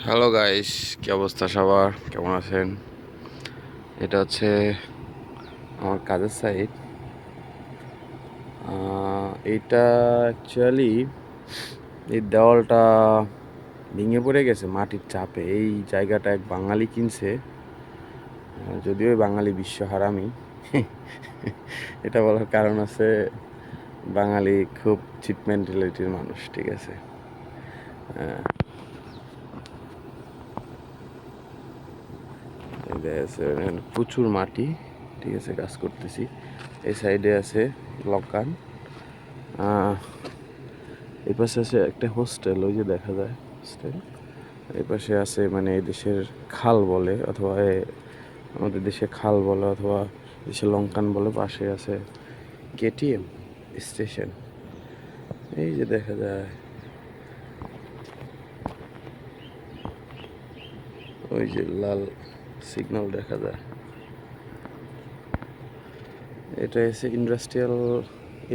Hello guys, কি অবস্থা সবার? কেমন আছেন? এটা হচ্ছে আমার কাজের সাইট। এইটা অ্যাকচুয়ালি এই দেওয়ালটা ভেঙে পড়ে গেছে মাটির চাপে। এই জায়গাটা এক বাঙালি কিনছে, যদিও এই বাঙালি বিশ্ব হারামি। এটা বলার কারণ আছে, বাঙালি খুব চিপ মেন্টালিটির মানুষ, ঠিক আছে। প্রচুর মাটি, ঠিক আছে, কাজ করতেছি। এই সাইডে আছে লকান, এই পাশে আছে একটা হোস্টেল, ওই যে দেখা যায় হোস্টেল। এই পাশে আছে মানে এই দেশের খাল বলে, অথবা আমাদের দেশে খাল বলে, অথবা দেশে লঙ্কান বলে। পাশে আছে কেটিএম স্টেশন, এই যে দেখা যায়। ওই যে লাল সিগন্যাল দেখা যায়, এটা এসে ইন্ডাস্ট্রিয়াল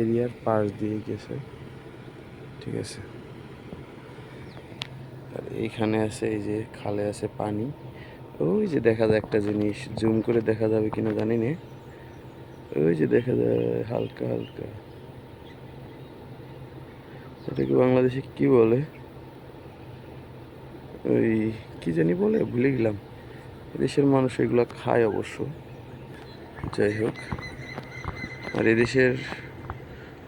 এরিয়ার পাশ দিয়ে গেছে, ঠিক আছে। আর এইখানে আছে, এই যে খালে আছে পানি। ওই যে দেখা যায় একটা জিনিস, জুম করে দেখা যাবে কিনা জানি না, ওই যে দেখা যায় হালকা হালকা। এটাকে বাংলাদেশে কি বলে, ওই কি জানি বলে, ভুলে গেলাম। এদেশের মানুষ এগুলো খায় অবশ্য, যাই হোক। আর এদেশের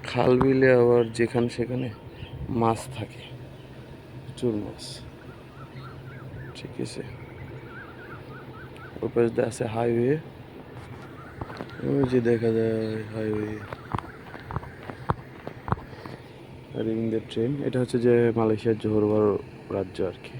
খাল বিলে আবার যেখানে সেখানে মাছ থাকে, প্রচুর মাছ, ঠিক আছে। ওই পাশ দিয়ে আছে হাইওয়ে, ওই যে দেখা যায় হাইওয়ে আর ইন্ডিয়ার ট্রেন। এটা হচ্ছে যে মালয়েশিয়ার জোহর বারু রাজ্য আর কি।